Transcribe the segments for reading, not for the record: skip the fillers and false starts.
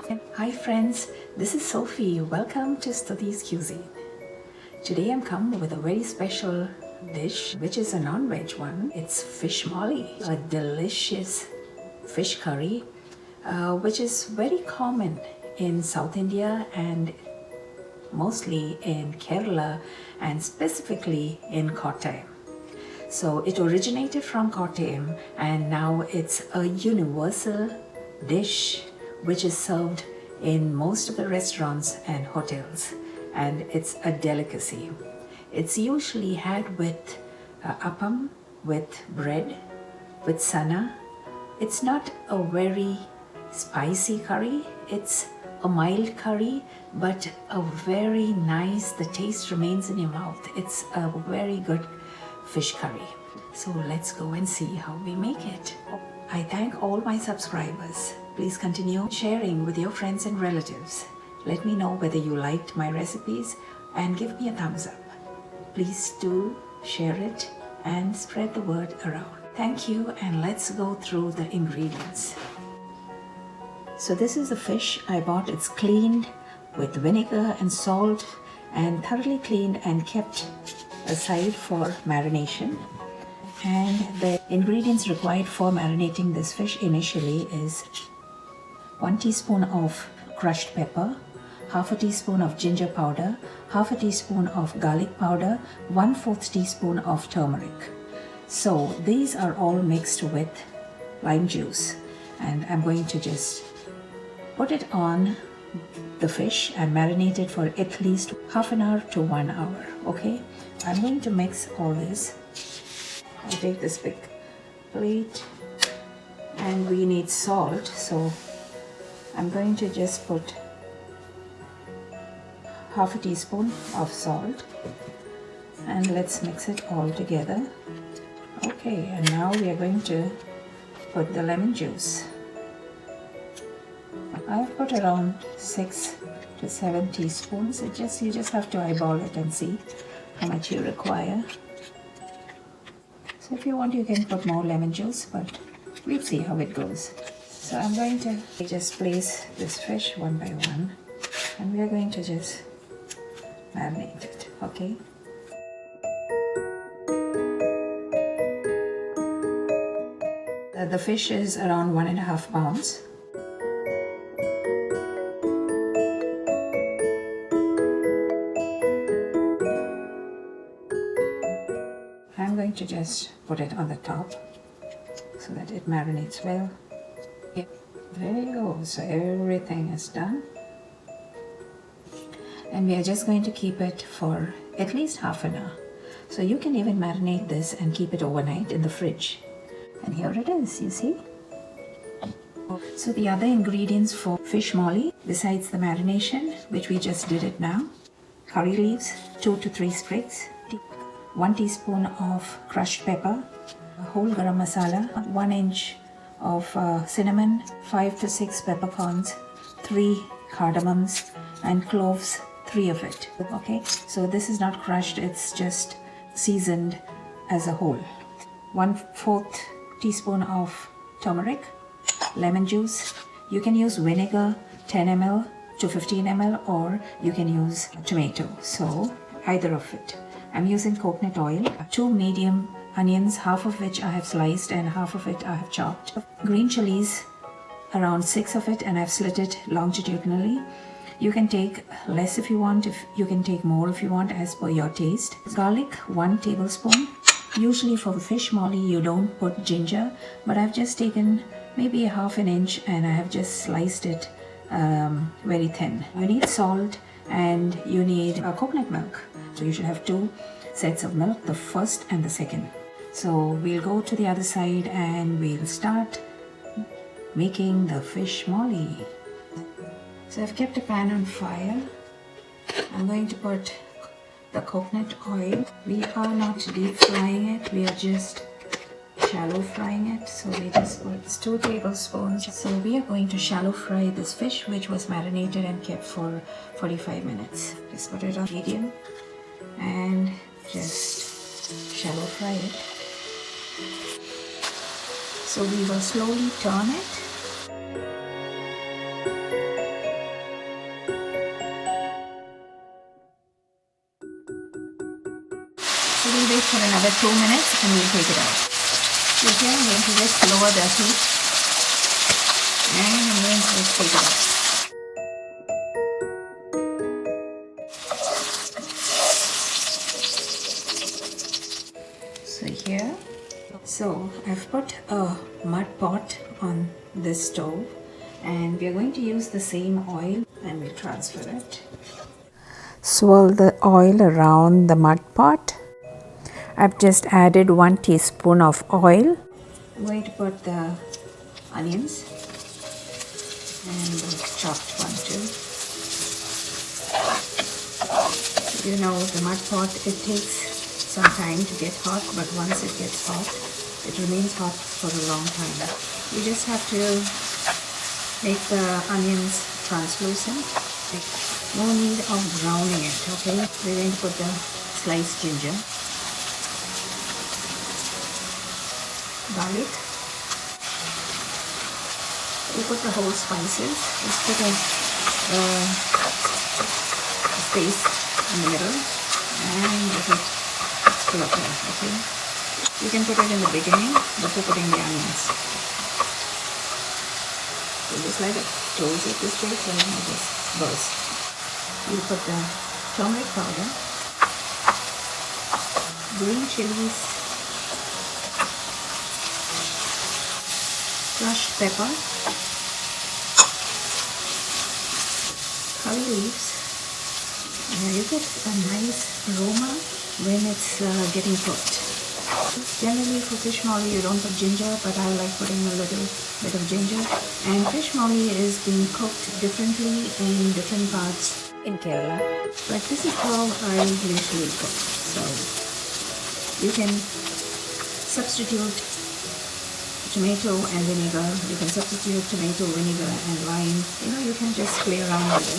Hi friends, this is Sophie. Welcome to Studi's Cuisine. Today I'm come with a very special dish which is a non-veg one. It's fish Moilee, a delicious fish curry which is very common in South India and mostly in Kerala and specifically in Kottayam. So it originated from Kottayam and now it's a universal dish which is served in most of the restaurants and hotels, and it's a delicacy. It's usually had with appam, with bread, with sana. It's not a very spicy curry, it's a mild curry, but a very nice, the taste remains in your mouth. It's a very good fish curry. So let's go and see how we make it. I thank all my subscribers. Please continue sharing with your friends and relatives. Let me know whether you liked my recipes and give me a thumbs up. Please do share it and spread the word around. Thank you, and let's go through the ingredients. So this is the fish I bought. It's cleaned with vinegar and salt and thoroughly cleaned and kept aside for marination. And the ingredients required for marinating this fish initially is 1 teaspoon of crushed pepper, half a teaspoon of ginger powder, half a teaspoon of garlic powder, 1/4 teaspoon of turmeric. So these are all mixed with lime juice, and I'm going to just put it on the fish and marinate it for at least half an hour to 1 hour. Okay, I'm going to mix all this. I'll take this big plate, and we need salt, so I'm going to just put half a teaspoon of salt, and let's mix it all together. Okay, and now we are going to put the lemon juice. I've put around 6 to 7 teaspoons. You just have to eyeball it and see how much you require. So if you want, you can put more lemon juice, but we'll see how it goes. So I'm going to just place this fish one by one, and we are going to just marinate it, okay? The fish is around 1.5 pounds. I'm going to just put it on the top so that it marinates well. Yep. There you go. So everything is done. And we are just going to keep it for at least half an hour. So you can even marinate this and keep it overnight in the fridge. And here it is, you see. So the other ingredients for fish Moilee, besides the marination, which we just did it now: curry leaves, 2 to 3 sprigs, 1 teaspoon of crushed pepper, a whole garam masala, 1 inch of cinnamon, 5 to 6 peppercorns, 3 cardamoms, and cloves, 3 of it. Okay, so this is not crushed, it's just seasoned as a whole. 1/4 teaspoon of turmeric, lemon juice. You can use vinegar, 10 ml to 15 ml, or you can use tomato, so either of it. I'm using coconut oil, 2 medium onions, half of which I have sliced and half of it I have chopped. Green chilies, around 6 of it, and I've slit it longitudinally. You can take less if you want, you can take more if you want, as per your taste. Garlic, 1 tablespoon. Usually for fish Moilee you don't put ginger, but I've just taken maybe a half an inch and I have just sliced it very thin. You need salt and you need coconut milk. So you should have 2 sets of milk, the first and the second. So we'll go to the other side and we'll start making the fish Moilee. So I've kept a pan on fire. I'm going to put the coconut oil. We are not deep frying it, we are just shallow frying it. So we just put 2 tablespoons. So we are going to shallow fry this fish, which was marinated and kept for 45 minutes. Just put it on medium and just shallow fry it. So we will slowly turn it. another 2 minutes and we'll take it out. Okay, I'm going to just lower the heat and I'm going to just take it out. So here, so I've put a mud pot on this stove and we are going to use the same oil and we'll transfer it. Swirl the oil around the mud pot. I've just added 1 teaspoon of oil. I'm going to put the onions and the chopped one too. You know, the mud pot, it takes some time to get hot, but once it gets hot, it remains hot for a long time. You just have to make the onions translucent. No need of browning it, okay? We're going to put the sliced ginger, garlic. We put the whole spices. Just put a space in the middle and let it flutter, okay? You can put it in the beginning before putting the onions. So just let it close it this way so it will just burst. You put the turmeric powder, green chilies, crushed pepper, curry leaves. You get a nice aroma when it's getting cooked. Generally for fish molly you don't put ginger, but I like putting a little bit of ginger. And fish molly is being cooked differently in different parts in Kerala, but this is how I usually cook. So you can substitute tomato and vinegar, you can substitute tomato, vinegar and lime. You know, you can just play around with it,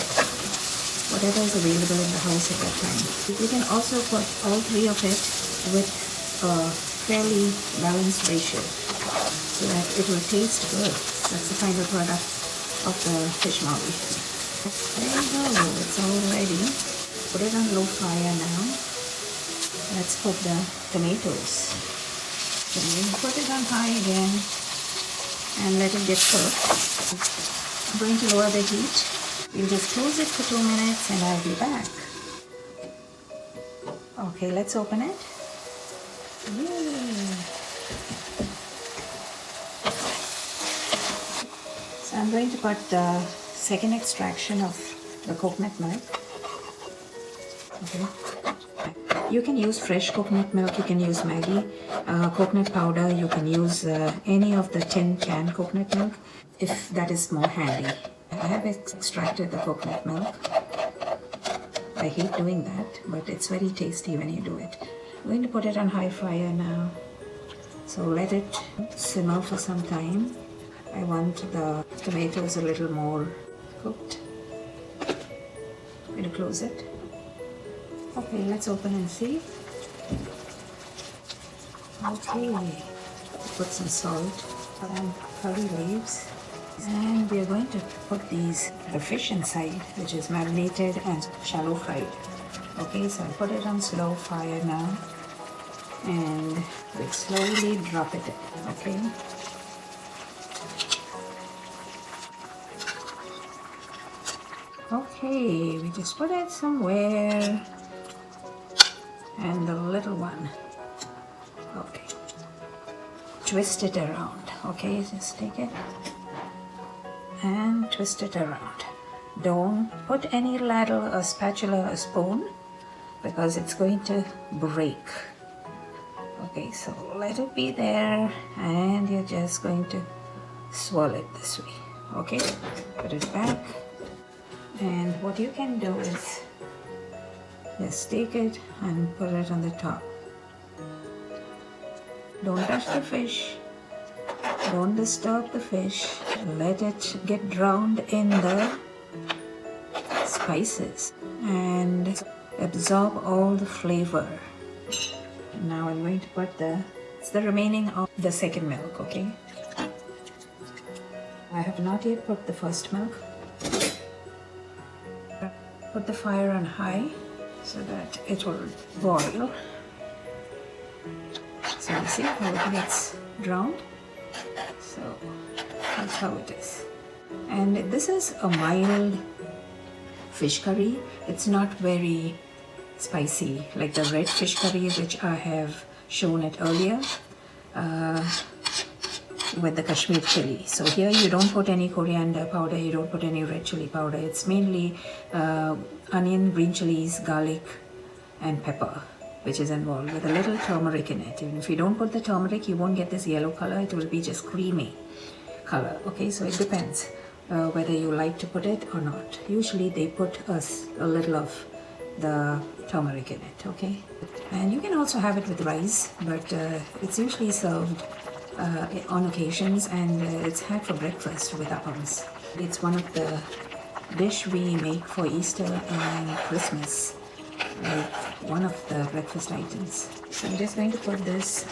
whatever is available in the house at that time. You can also put all 3 of it with a fairly balanced ratio so that it will taste good. That's the final product of the fish molly. There you go, it's all ready. Put it on low fire now. Let's put the tomatoes. Then we'll put it on high again and let it get cooked. I'm going to lower the heat. We'll just close it for 2 minutes and I'll be back. Okay, let's open it. Yay. So I'm going to put the second extraction of the coconut milk. Okay. You can use fresh coconut milk, you can use Maggi coconut powder, you can use any of the tin can coconut milk if that is more handy. I have extracted the coconut milk. I hate doing that, but it's very tasty when you do it. I'm going to put it on high fire now. So let it simmer for some time. I want the tomatoes a little more cooked. I'm going to close it. Okay, let's open and see. Okay, put some salt and curry leaves. And we are going to put the fish inside, which is marinated and shallow fried. Okay, so I put it on slow fire now. And we slowly drop it in, okay? Okay, we just put it somewhere. And the little one. Okay. Twist it around, okay? Just take it and twist it around. Don't put any ladle, a spatula, a spoon, because it's going to break. Okay, so let it be there and you're just going to swirl it this way. Okay, put it back. And what you can do is just take it and put it on the top. Don't touch the fish. Don't disturb the fish. Let it get drowned in the spices and absorb all the flavor. Now I'm going to put it's the remaining of the second milk, okay? I have not yet put the first milk. Put the fire on high so that it will boil. So you see how it gets drowned? So that's how it is. And this is a mild fish curry. It's not very spicy like the red fish curry which I have shown it earlier with the Kashmir chili. So here you don't put any coriander powder, you don't put any red chili powder. It's mainly onion, green chilies, garlic and pepper which is involved, with a little turmeric in it. Even if you don't put the turmeric, you won't get this yellow color. It will be just creamy color. Okay, so it depends whether you like to put it or not. Usually they put a little of the turmeric in it. Okay, and you can also have it with rice, but it's usually served on occasions, and it's had for breakfast with appams. It's one of the dish we make for Easter and Christmas, like one of the breakfast items. So I'm just going to put this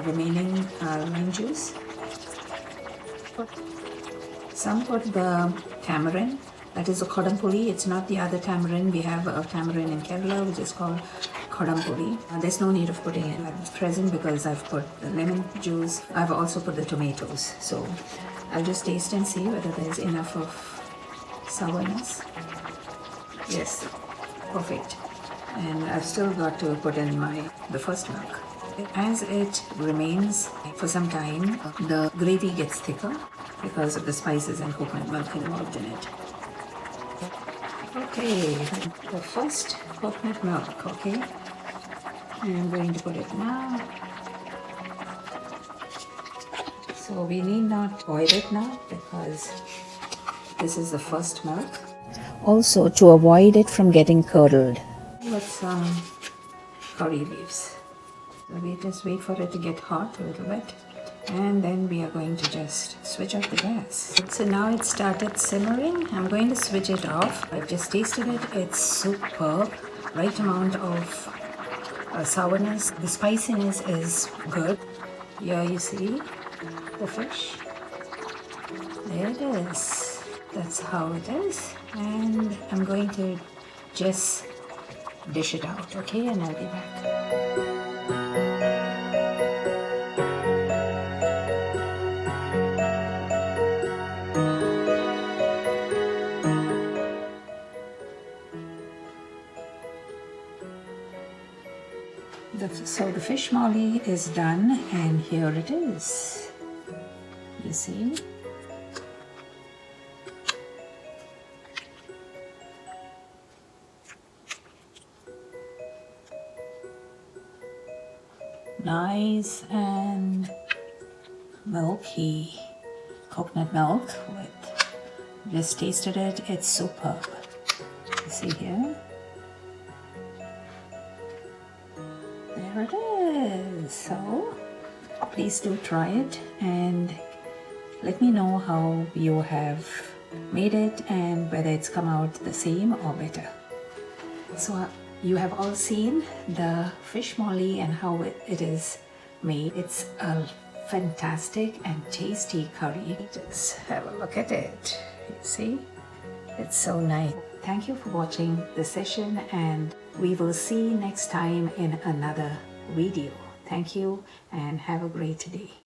remaining lime juice. Some put the tamarind, that is a kodampuli. It's not the other tamarind. We have a tamarind in Kerala which is called kodampuli. There's no need of putting it at present because I've put the lemon juice. I've also put the tomatoes. So I'll just taste and see whether there's enough of sourness. Yes, perfect. And I've still got to put in the first milk. As it remains for some time, the gravy gets thicker because of the spices and coconut milk involved in it. Okay, the first coconut milk, okay. I'm going to put it now. So we need not boil it now because this is the first milk. Also, to avoid it from getting curdled, with some curry leaves. So we just wait for it to get hot a little bit, and then we are going to just switch off the gas. So now it started simmering. I'm going to switch it off. I've just tasted it. It's superb. Right amount of sourness. The spiciness is good. Here you see the fish. There it is. That's how it is. And I'm going to just dish it out, okay? And I'll be back. So the fish Moilee is done, and here it is. You see? Nice and milky coconut milk with, just tasted it, it's superb. You see here? There it is. So please do try it and let me know how you have made it and whether it's come out the same or better. So you have all seen the fish Moilee and how it is made. It's a fantastic and tasty curry. Just have a look at it. You see? It's so nice. Thank you for watching the session, and we will see next time in another video. Thank you and have a great day.